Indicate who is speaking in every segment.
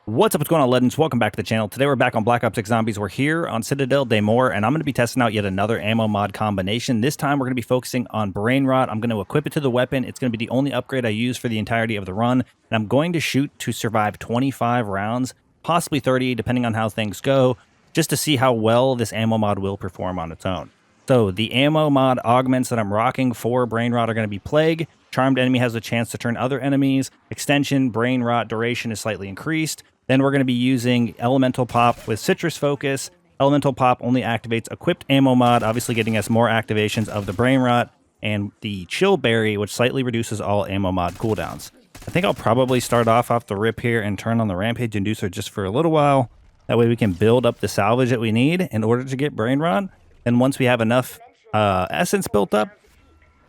Speaker 1: What's up, what's going on, Legends? Welcome back to the channel. Today we're back on Black Ops 6 Zombies. We're here on Citadelle Des Morts, and I'm going to be testing out yet another ammo mod combination. This time we're going to be focusing on Brain Rot. I'm going to equip it to the weapon. It's going to be the only upgrade I use for the entirety of the run, and I'm going to shoot to survive 25 rounds, possibly 30, depending on how things go, just to see how well this ammo mod will perform on its own. So the ammo mod augments that I'm rocking for Brain Rot are going to be Plague. Charmed enemy has a chance to turn other enemies. Extension, Brain Rot duration is slightly increased. Then we're going to be using Elemental Pop with Citrus Focus. Elemental Pop only activates equipped ammo mod, obviously getting us more activations of the Brain Rot, and the Chill Berry, which slightly reduces all ammo mod cooldowns. I think I'll probably start off the rip here and turn on the Rampage Inducer just for a little while. That way we can build up the salvage that we need in order to get Brain Rot. And once we have enough essence built up,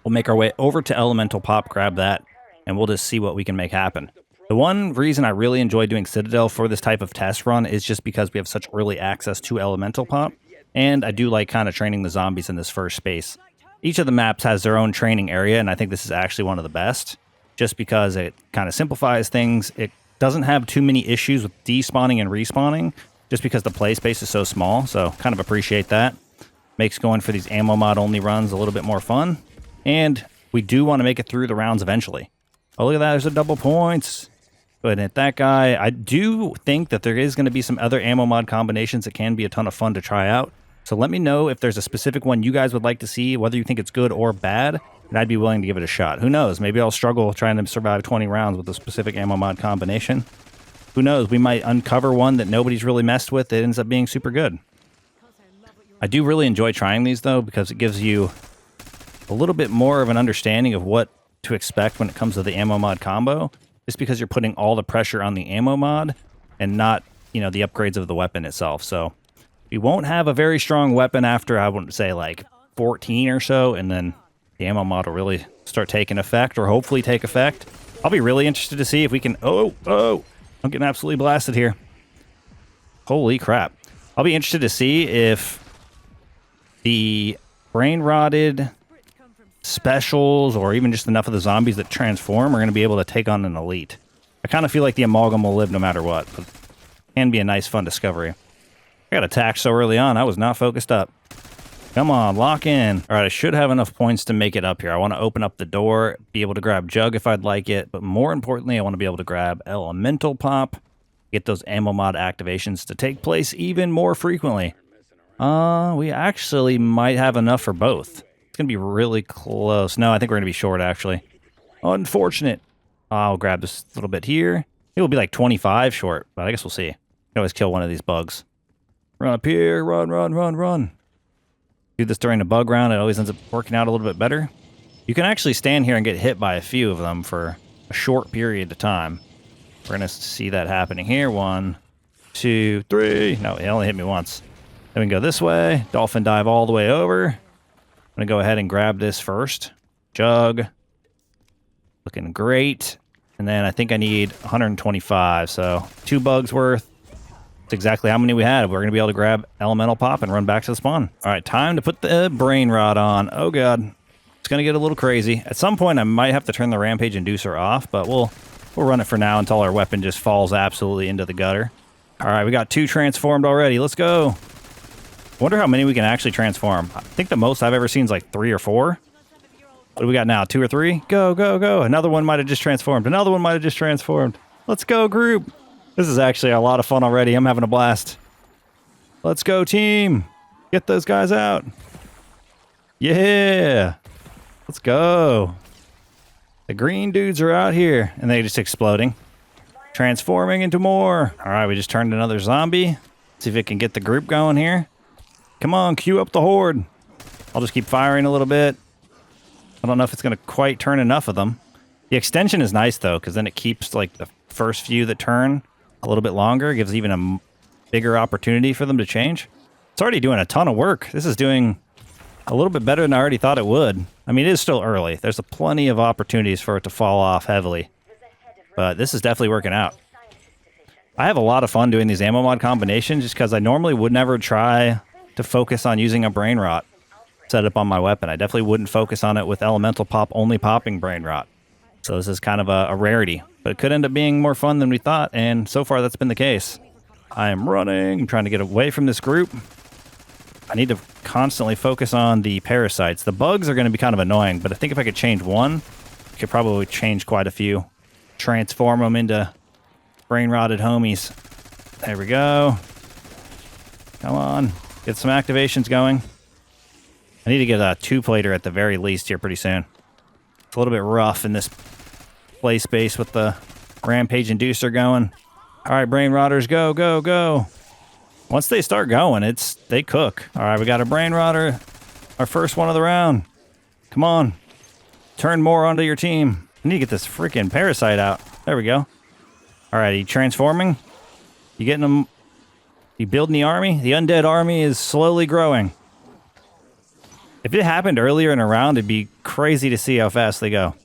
Speaker 1: we'll make our way over to Elemental Pop, grab that, and we'll just see what we can make happen. The one reason I really enjoy doing Citadel for this type of test run is just because we have such early access to Elemental Pop, and I do like kind of training the zombies in this first space. Each of the maps has their own training area, and I think this is actually one of the best, just because it kind of simplifies things. It doesn't have too many issues with despawning and respawning, just because the play space is so small, so kind of appreciate that. Makes going for these ammo mod only runs a little bit more fun, and we do want to make it through the rounds eventually. Oh, look at that, there's a double points. Go ahead and hit that guy. I do think that there is going to be some other ammo mod combinations that can be a ton of fun to try out. So let me know if there's a specific one you guys would like to see, whether you think it's good or bad, and I'd be willing to give it a shot. Who knows? Maybe I'll struggle trying to survive 20 rounds with a specific ammo mod combination. Who knows? We might uncover one that nobody's really messed with that ends up being super good. I do really enjoy trying these, though, because it gives you a little bit more of an understanding of what to expect when it comes to the ammo mod combo. Just because you're putting all the pressure on the ammo mod and not, the upgrades of the weapon itself. So we won't have a very strong weapon after, I wouldn't say, like 14 or so, and then the ammo mod will really start taking effect, or hopefully take effect. I'll be really interested to see if we can... Oh, I'm getting absolutely blasted here. Holy crap. I'll be interested to see if the brain-rotted specials, or even just enough of the zombies that transform, are going to be able to take on an elite. I kind of feel like the amalgam will live no matter what, but it can be a nice, fun discovery. I got attacked so early on, I was not focused up. Come on, lock in. All right, I should have enough points to make it up here. I want to open up the door, be able to grab Jug if I'd like it, but more importantly, I want to be able to grab Elemental Pop, get those ammo mod activations to take place even more frequently. We actually might have enough for both. Going to be really close. No, I think we're going to be short, actually. Unfortunate. I'll grab this little bit here. It will be like 25 short, but I guess we'll see. Can always kill one of these bugs. Run up here. Run. Do this during the bug round. It always ends up working out a little bit better. You can actually stand here and get hit by a few of them for a short period of time. We're going to see that happening here. 1, 2, 3. No, it only hit me once. Then we can go this way. Dolphin dive all the way over. I'm going to go ahead and grab this first. Jug. Looking great. And then I think I need 125, so 2 bugs worth. That's exactly how many we had. We're going to be able to grab Elemental Pop and run back to the spawn. All right, time to put the Brain Rot on. Oh, God. It's going to get a little crazy. At some point, I might have to turn the Rampage Inducer off, but we'll run it for now until our weapon just falls absolutely into the gutter. All right, we got 2 transformed already. Let's go. I wonder how many we can actually transform. I think the most I've ever seen is like 3 or 4. What do we got now? 2 or 3? Go. Another one might have just transformed. Let's go, group. This is actually a lot of fun already. I'm having a blast. Let's go, team. Get those guys out. Yeah. Let's go. The green dudes are out here, and they're just exploding. Transforming into more. All right, we just turned another zombie. See if it can get the group going here. Come on, queue up the horde. I'll just keep firing a little bit. I don't know if it's going to quite turn enough of them. The extension is nice, though, because then it keeps like the first few that turn a little bit longer. It gives even a bigger opportunity for them to change. It's already doing a ton of work. This is doing a little bit better than I already thought it would. I mean, it is still early. There's plenty of opportunities for it to fall off heavily. But this is definitely working out. I have a lot of fun doing these ammo mod combinations just because I normally would never try to focus on using a Brain Rot set up on my weapon. I definitely wouldn't focus on it with Elemental Pop only popping Brain Rot. So this is kind of a rarity, but it could end up being more fun than we thought, and so far that's been the case. I am running. I'm trying to get away from this group. I need to constantly focus on the parasites. The bugs are going to be kind of annoying, but I think if I could change one, I could probably change quite a few. Transform them into brain-rotted homies. There we go. Come on. Get some activations going. I need to get a 2-plater at the very least here pretty soon. It's a little bit rough in this play space with the Rampage Inducer going. All right, Brain Rotters, go, go, go. Once they start going, they cook. All right, we got a Brain Rotter. Our first one of the round. Come on. Turn more onto your team. I need to get this freaking parasite out. There we go. All right, you transforming? You getting them? You building the army? The undead army is slowly growing. If it happened earlier in a round, it'd be crazy to see how fast they go.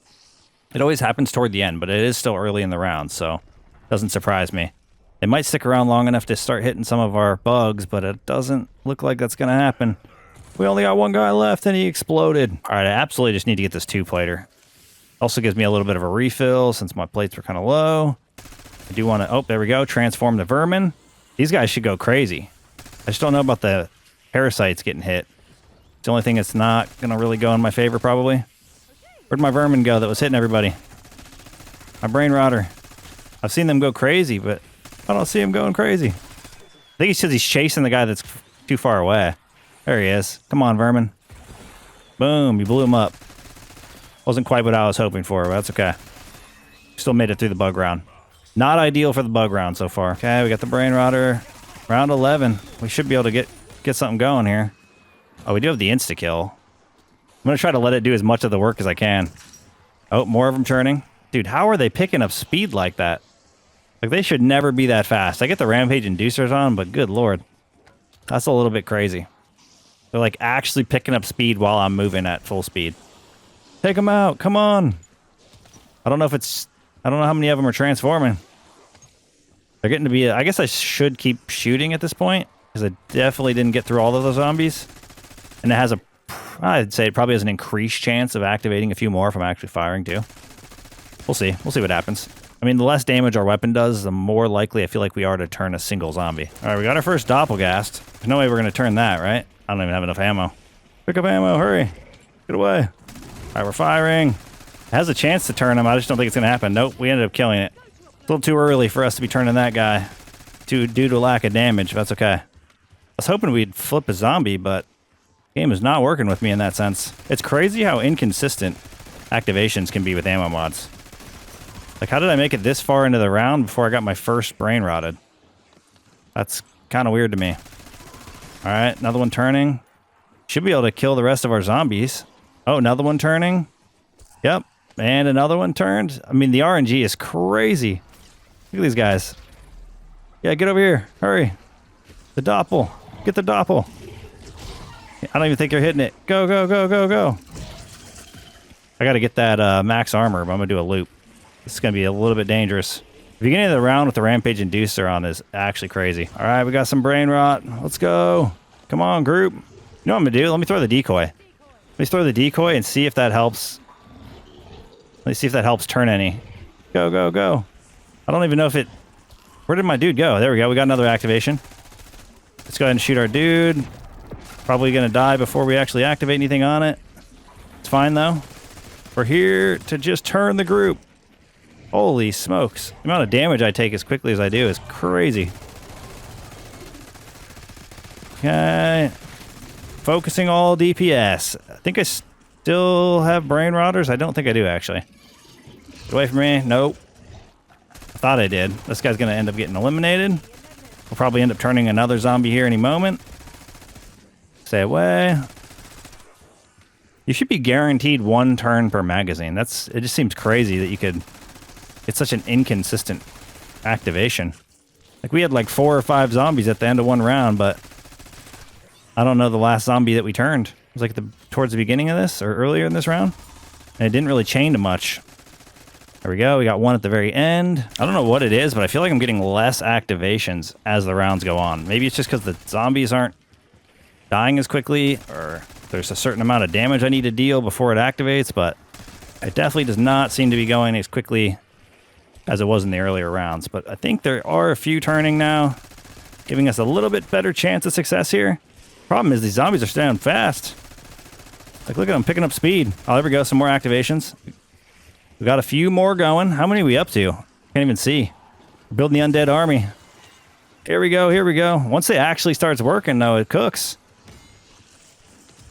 Speaker 1: It always happens toward the end, but it is still early in the round, so it doesn't surprise me. They might stick around long enough to start hitting some of our bugs, but it doesn't look like that's going to happen. We only got one guy left, and he exploded. All right, I absolutely just need to get this 2-plater. Also gives me a little bit of a refill since my plates were kind of low. I do want to... Oh, there we go. Transform the vermin. These guys should go crazy. I just don't know about the parasites getting hit. It's the only thing that's not going to really go in my favor, probably. Where'd my vermin go that was hitting everybody? My brain rotter. I've seen them go crazy, but I don't see him going crazy. I think it's because he's chasing the guy that's too far away. There he is. Come on, vermin. Boom, you blew him up. Wasn't quite what I was hoping for, but that's okay. Still made it through the bug round. Not ideal for the bug round so far. Okay, we got the brain rotter. Round 11. We should be able to get something going here. Oh, we do have the insta-kill. I'm going to try to let it do as much of the work as I can. Oh, more of them turning. Dude, how are they picking up speed like that? Like, they should never be that fast. I get the Rampage Inducers on, but good lord. That's a little bit crazy. They're, like, actually picking up speed while I'm moving at full speed. Take them out. Come on. I don't know how many of them are transforming. They're getting to be... I guess I should keep shooting at this point, because I definitely didn't get through all of those zombies. And it has I'd say it probably has an increased chance of activating a few more if I'm actually firing too. We'll see. We'll see what happens. I mean, the less damage our weapon does, the more likely I feel like we are to turn a single zombie. All right, we got our first Doppelgast. There's no way we're going to turn that, right? I don't even have enough ammo. Pick up ammo, hurry. Get away. All right, we're firing. It has a chance to turn him. I just don't think it's going to happen. Nope, we ended up killing it. It's a little too early for us to be turning that guy due to lack of damage. That's okay. I was hoping we'd flip a zombie, but the game is not working with me in that sense. It's crazy how inconsistent activations can be with ammo mods. Like, how did I make it this far into the round before I got my first brain rotted? That's kind of weird to me. All right, another one turning. Should be able to kill the rest of our zombies. Oh, another one turning. Yep, and another one turned. I mean, the RNG is crazy. Look at these guys. Yeah, get over here. Hurry. The Doppel. Get the Doppel. I don't even think they're hitting it. Go, go, go, go, go. I got to get that max armor, but I'm going to do a loop. This is going to be a little bit dangerous. The beginning of the round with the Rampage Inducer on is actually crazy. All right, we got some brain rot. Let's go. Come on, group. You know what I'm going to do? Let me throw the decoy. Let me throw the decoy and see if that helps. Let me see if that helps turn any. Go, go, go. I don't even know if it... Where did my dude go? There we go. We got another activation. Let's go ahead and shoot our dude. Probably going to die before we actually activate anything on it. It's fine, though. We're here to just turn the group. Holy smokes. The amount of damage I take as quickly as I do is crazy. Okay. Focusing all DPS. I think I still have brain rotters. I don't think I do, actually. Get away from me. Nope. I thought I did. This guy's going to end up getting eliminated. We'll probably end up turning another zombie here any moment. Stay away. You should be guaranteed one turn per magazine. It just seems crazy that you could... It's such an inconsistent activation. Like, we had like 4 or 5 zombies at the end of one round, but I don't know the last zombie that we turned. It was like towards the beginning of this or earlier in this round. And it didn't really chain to much. There we go. We got one at the very end. I don't know what it is, but I feel like I'm getting less activations as the rounds go on. Maybe it's just because the zombies aren't dying as quickly, or there's a certain amount of damage I need to deal before it activates, but It definitely does not seem to be going as quickly as it was in the earlier rounds, but I think there are a few turning now, giving us a little bit better chance of success here. Problem is these zombies are staying fast. Like, look at them picking up speed. Oh, there we go. Some more activations. We got a few more going. How many are we up to? Can't even see. We're building the undead army. Here we go. Here we go. Once it actually starts working, though, it cooks.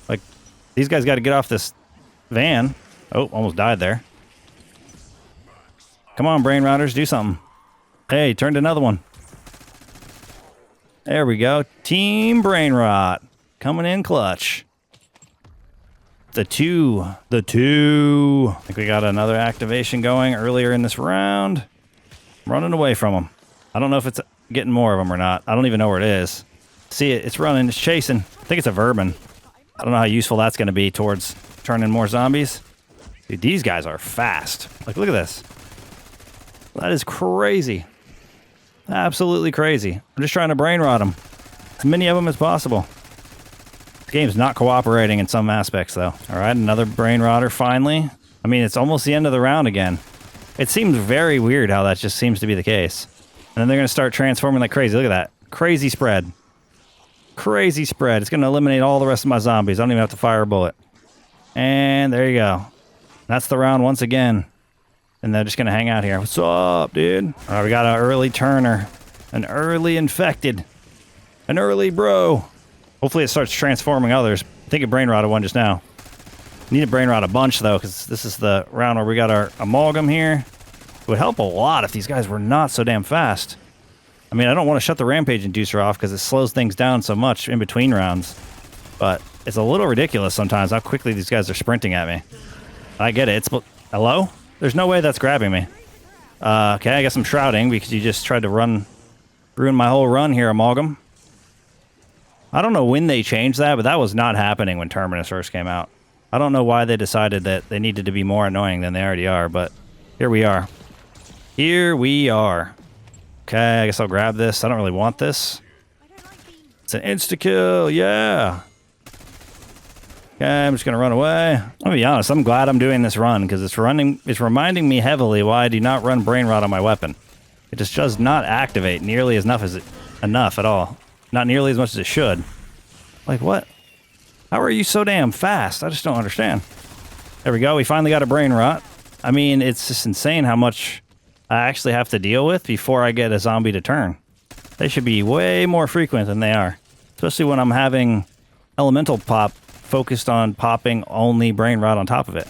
Speaker 1: Like, these guys got to get off this van. Oh, almost died there. Come on, brain rotters, do something. Hey, turned another one. There we go. Team Brain Rot. Coming in clutch. The two. I think we got another activation going earlier in this round. I'm running away from them. I don't know if it's getting more of them or not. I don't even know where it is. See it. It's running. It's chasing. I think it's a vermin. I don't know how useful that's going to be towards turning more zombies. Dude, these guys are fast. Like, look at this. That is crazy. Absolutely crazy. I'm just trying to brain rot them. As many of them as possible. The game's not cooperating in some aspects, though. All right, another brain rotter finally. I mean, it's almost the end of the round again. It seems very weird how that just seems to be the case. And then they're going to start transforming like crazy. Look at that. Crazy spread. Crazy spread. It's going to eliminate all the rest of my zombies. I don't even have to fire a bullet. And there you go. That's the round once again. And they're just going to hang out here. What's up, dude? All right, we got an early turner. An early infected. An early bro. Hopefully it starts transforming others. I think it brain rotted one just now. Need to brain rot a bunch, though, because this is the round where we got our amalgam here. It would help a lot if these guys were not so damn fast. I mean, I don't want to shut the rampage inducer off because it slows things down so much in between rounds. But it's a little ridiculous sometimes how quickly these guys are sprinting at me. I get it. Hello? There's no way that's grabbing me. Okay, I guess I'm shrouding because you just tried to ruin my whole run here, amalgam. I don't know when they changed that, but that was not happening when Terminus first came out. I don't know why they decided that they needed to be more annoying than they already are, but here we are. Here we are. Okay, I guess I'll grab this. I don't really want this. It's an insta-kill, yeah. Okay, I'm just going to run away. I'll be honest, I'm glad I'm doing this run, because it's reminding me heavily why I do not run Brain Rot on my weapon. It just does not activate nearly enough at all. Not nearly as much as it should. Like, what? How are you so damn fast? I just don't understand. There we go. We finally got a brain rot. I mean, it's just insane how much I actually have to deal with before I get a zombie to turn. They should be way more frequent than they are. Especially when I'm having elemental pop focused on popping only brain rot on top of it.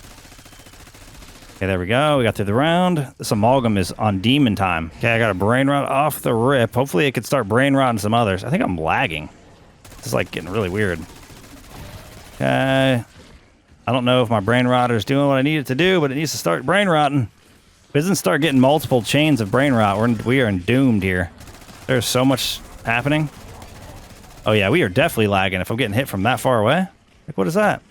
Speaker 1: Okay, there we go. We got through the round. This amalgam is on demon time. Okay, I got a brain rot off the rip. Hopefully it could start brain rotting some others. I think I'm lagging. This is like getting really weird. Okay. I don't know if my brain rotter is doing what I need it to do, but it needs to start brain rotting. If it doesn't start getting multiple chains of brain rot, we are doomed here. There's so much happening. Oh yeah, we are definitely lagging if I'm getting hit from that far away. Like, what is that?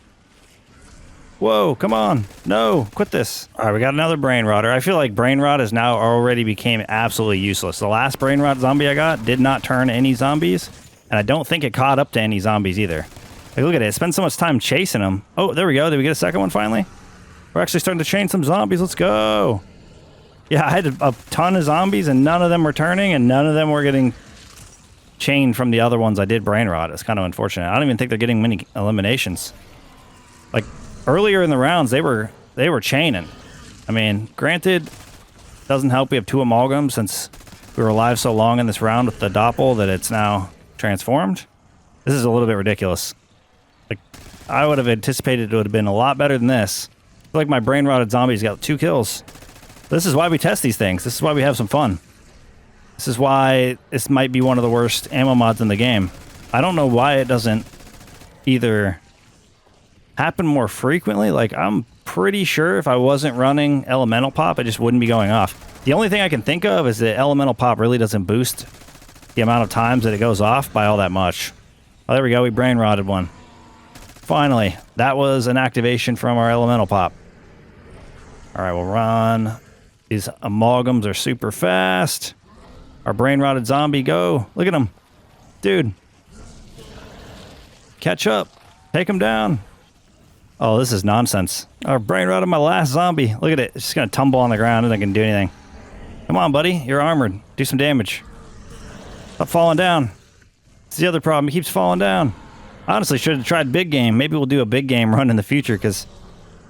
Speaker 1: Whoa, come on. No, quit this. All right, we got another brain rotter. I feel like brain rot has now already became absolutely useless. The last brain rot zombie I got did not turn any zombies, and I don't think it caught up to any zombies either. Like, look at it. It spent so much time chasing them. Oh, there we go. Did we get a second one finally? We're actually starting to chain some zombies. Let's go. Yeah, I had a ton of zombies, and none of them were turning, and none of them were getting chained from the other ones I did brain rot. It's kind of unfortunate. I don't even think they're getting many eliminations. Like, earlier in the rounds, they were chaining. I mean, granted, doesn't help we have two amalgams since we were alive so long in this round with the doppel that it's now transformed. This is a little bit ridiculous. Like, I would have anticipated it would have been a lot better than this. I feel like my brain rotted zombies got 2 kills. This is why we test these things. This is why we have some fun. This is why this might be one of the worst ammo mods in the game. I don't know why it doesn't either happen more frequently. Like, I'm pretty sure if I wasn't running elemental pop, it just wouldn't be going off. The only thing I can think of is that elemental pop really doesn't boost the amount of times that it goes off by all that much. Oh, there we go. We brain rotted one. Finally, that was an activation from our elemental pop. All right, we'll run. These amalgams are super fast. Our brain rotted zombie, go. Look at him. Dude. Catch up. Take him down. Oh, this is nonsense. Oh, brain rot on my last zombie. Look at it. It's just going to tumble on the ground and I can do anything. Come on, buddy. You're armored. Do some damage. Stop falling down. It's the other problem. He keeps falling down. I honestly should have tried big game. Maybe we'll do a big game run in the future because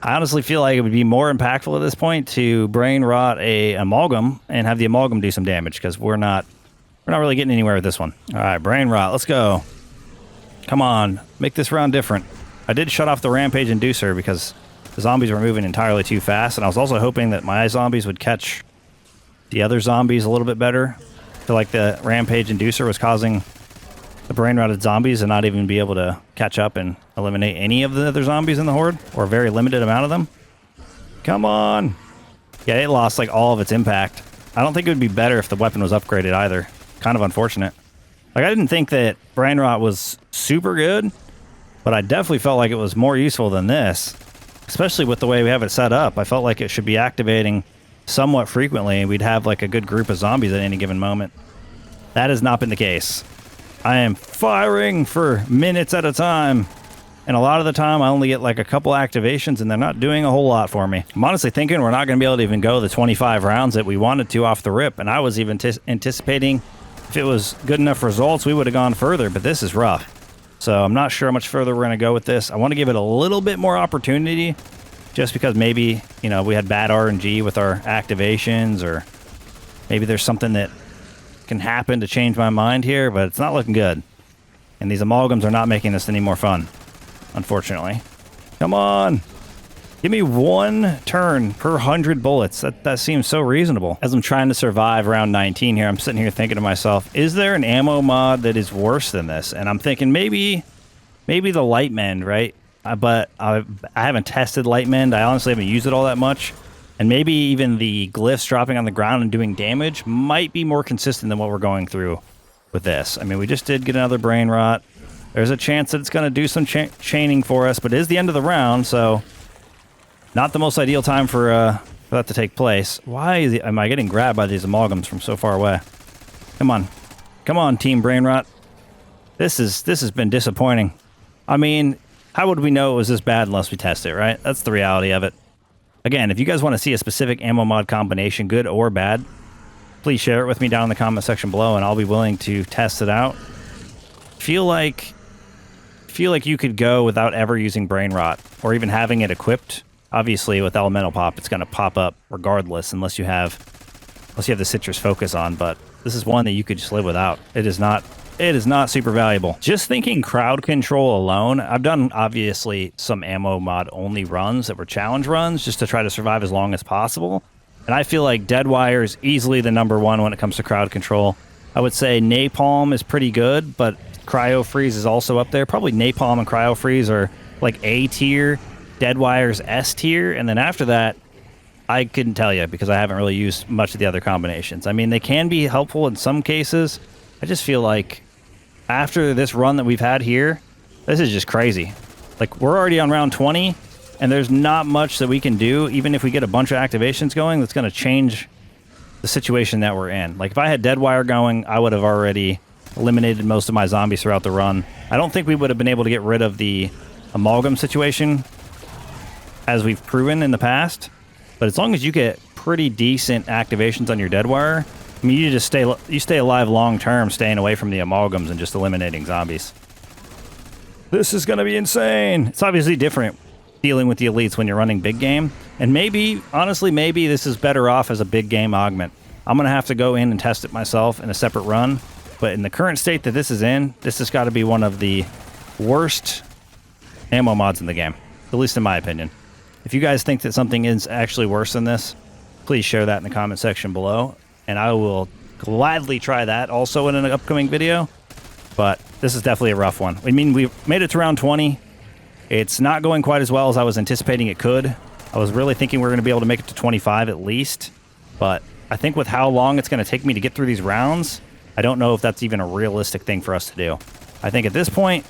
Speaker 1: I honestly feel like it would be more impactful at this point to brain rot a amalgam and have the amalgam do some damage because we're not really getting anywhere with this one. All right, brain rot. Let's go. Come on. Make this round different. I did shut off the rampage inducer because the zombies were moving entirely too fast, and I was also hoping that my zombies would catch the other zombies a little bit better. I feel like the rampage inducer was causing the brain rotted zombies to not even be able to catch up and eliminate any of the other zombies in the horde, or a very limited amount of them. Come on! Yeah, it lost like all of its impact. I don't think it would be better if the weapon was upgraded either. Kind of unfortunate. Like, I didn't think that brain rot was super good, but I definitely felt like it was more useful than this, especially with the way we have it set up. I felt like it should be activating somewhat frequently, and we'd have like a good group of zombies at any given moment. That has not been the case. I am firing for minutes at a time, and a lot of the time I only get like a couple activations, and they're not doing a whole lot for me. I'm honestly thinking we're not going to be able to even go the 25 rounds that we wanted to off the rip, and I was even anticipating if it was good enough results, we would have gone further, but this is rough. So I'm not sure how much further we're going to go with this. I want to give it a little bit more opportunity just because maybe, you know, we had bad RNG with our activations, or maybe there's something that can happen to change my mind here, but it's not looking good. And these amalgams are not making this any more fun, unfortunately. Come on! Give me 1 turn per 100 bullets. That seems so reasonable. As I'm trying to survive round 19 here, I'm sitting here thinking to myself, is there an ammo mod that is worse than this? And I'm thinking maybe the light mend, right? But I haven't tested light mend. I honestly haven't used it all that much. And maybe even the glyphs dropping on the ground and doing damage might be more consistent than what we're going through with this. I mean, we just did get another brain rot. There's a chance that it's going to do some chaining for us, but it is the end of the round, so not the most ideal time for that to take place. Why am I getting grabbed by these amalgams from so far away? Come on. Come on, Team Brain Rot. This has been disappointing. I mean, how would we know it was this bad unless we test it, right? That's the reality of it. Again, if you guys want to see a specific ammo mod combination, good or bad, please share it with me down in the comment section below, and I'll be willing to test it out. Feel like you could go without ever using Brain Rot, or even having it equipped. Obviously, with Elemental Pop, it's going to pop up regardless, unless you have the Citrus Focus on. But this is one that you could just live without. It is not super valuable. Just thinking crowd control alone, I've done obviously some ammo mod only runs that were challenge runs just to try to survive as long as possible. And I feel like Deadwire is easily the #1 when it comes to crowd control. I would say Napalm is pretty good, but Cryo Freeze is also up there. Probably Napalm and Cryo Freeze are like A tier. Deadwire's S tier, and then after that, I couldn't tell you because I haven't really used much of the other combinations. I mean, they can be helpful in some cases. I just feel like after this run that we've had here, this is just crazy. Like, we're already on round 20, and there's not much that we can do, even if we get a bunch of activations going, that's going to change the situation that we're in. Like, if I had Deadwire going, I would have already eliminated most of my zombies throughout the run. I don't think we would have been able to get rid of the amalgam situation as we've proven in the past, but as long as you get pretty decent activations on your Deadwire, I mean, you stay alive long term, staying away from the amalgams and just eliminating zombies. This is gonna be insane. It's obviously different dealing with the elites when you're running big game, and maybe, honestly, maybe this is better off as a big game augment. I'm gonna have to go in and test it myself in a separate run, but in the current state that this is in, this has got to be one of the worst ammo mods in the game, at least in my opinion. If you guys think that something is actually worse than this, please share that in the comment section below, and I will gladly try that also in an upcoming video. But this is definitely a rough one. I mean, we made it to round 20. It's not going quite as well as I was anticipating it could. I was really thinking we were going to be able to make it to 25 at least, but I think with how long it's going to take me to get through these rounds, I don't know if that's even a realistic thing for us to do. I think at this point,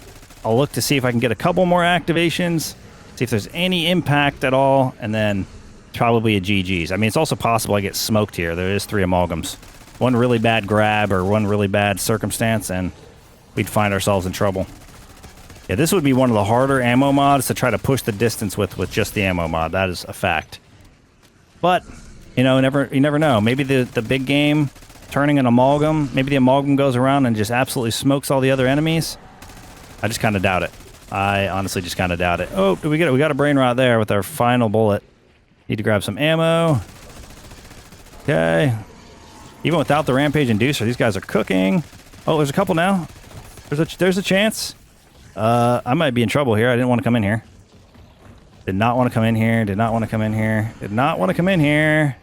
Speaker 1: I'll look to see if I can get a couple more activations, see if there's any impact at all, and then probably a GG's. I mean, it's also possible I get smoked here. There is 3 amalgams. One really bad grab or one really bad circumstance, and we'd find ourselves in trouble. Yeah, this would be one of the harder ammo mods to try to push the distance with just the ammo mod. That is a fact. But, you know, you never know. Maybe the big game turning an amalgam, maybe the amalgam goes around and just absolutely smokes all the other enemies. I just kind of doubt it. I honestly just kind of doubt it. Oh, we got a brain rot there with our final bullet. Need to grab some ammo. Okay. Even without the rampage inducer, these guys are cooking. Oh, there's a couple now. There's a chance. I might be in trouble here. I didn't want to come in here. Did not want to come in here. Did not want to come in here. Did not want to come in here.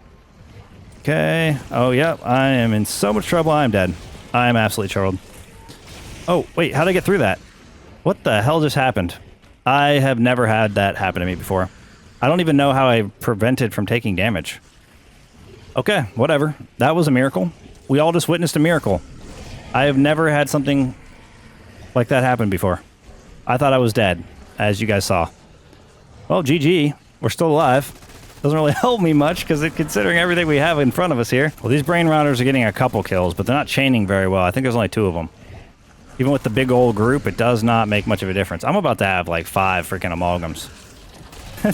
Speaker 1: Okay. Oh, yep. I am in so much trouble. I'm dead. I am absolutely troubled. Oh, wait. How'd I get through that? What the hell just happened? I have never had that happen to me before. I don't even know how I prevented from taking damage. Okay, whatever. That was a miracle. We all just witnessed a miracle. I have never had something like that happen before. I thought I was dead, as you guys saw. Well, GG. We're still alive. Doesn't really help me much, because considering everything we have in front of us here. Well, these brain routers are getting a couple kills, but they're not chaining very well. I think there's only 2 of them. Even with the big old group, it does not make much of a difference. I'm about to have like 5 freaking amalgams.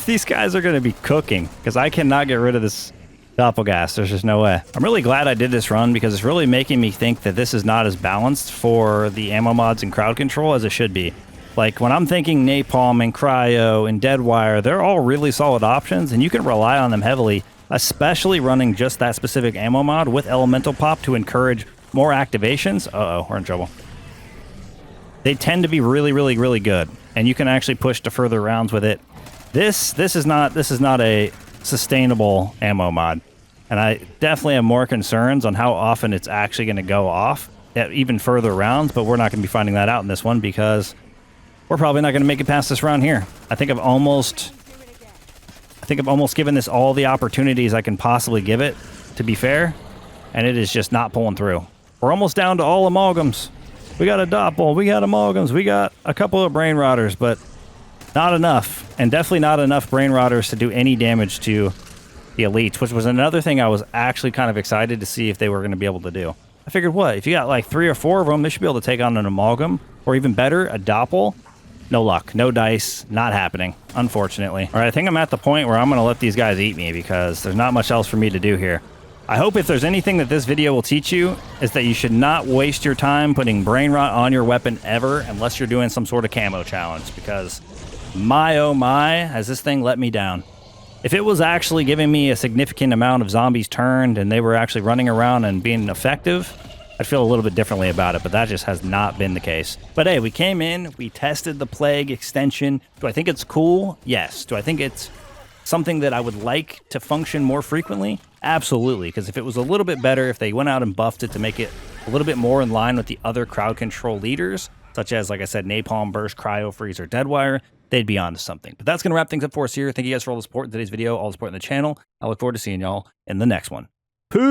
Speaker 1: These guys are going to be cooking, because I cannot get rid of this doppelgas. There's just no way. I'm really glad I did this run, because it's really making me think that this is not as balanced for the ammo mods and crowd control as it should be. Like, when I'm thinking napalm and cryo and deadwire, they're all really solid options, and you can rely on them heavily, especially running just that specific ammo mod with elemental pop to encourage more activations. Uh-oh, we're in trouble. They tend to be really, really, really good, and you can actually push to further rounds with it. This is not a sustainable ammo mod, and I definitely have more concerns on how often it's actually going to go off at even further rounds, but we're not going to be finding that out in this one, because we're probably not going to make it past this round here. I think I've almost given this all the opportunities I can possibly give it, to be fair, and it is just not pulling through. We're almost down to all amalgams. We got a doppel, we got amalgams, we got a couple of brain rotters, but not enough. And definitely not enough brain rotters to do any damage to the elites, which was another thing I was actually kind of excited to see if they were going to be able to do. I figured, what, if you got like 3 or 4 of them, they should be able to take on an amalgam, or even better, a doppel. No luck, no dice, not happening, unfortunately. All right, I think I'm at the point where I'm going to let these guys eat me, because there's not much else for me to do here. I hope if there's anything that this video will teach you, is that you should not waste your time putting brain rot on your weapon ever, unless you're doing some sort of camo challenge, because my oh my, has this thing let me down. If it was actually giving me a significant amount of zombies turned and they were actually running around and being effective, I'd feel a little bit differently about it, but that just has not been the case. But hey, we came in, we tested the plague extension. Do I think it's cool? Yes. Do I think it's something that I would like to function more frequently? Absolutely, because if it was a little bit better, if they went out and buffed it to make it a little bit more in line with the other crowd control leaders, such as, like I said, napalm, burst, cryo, freeze, or deadwire, they'd be onto something. But that's going to wrap things up for us here. Thank you guys for all the support in today's video, all the support in the channel. I look forward to seeing y'all in the next one. Peace!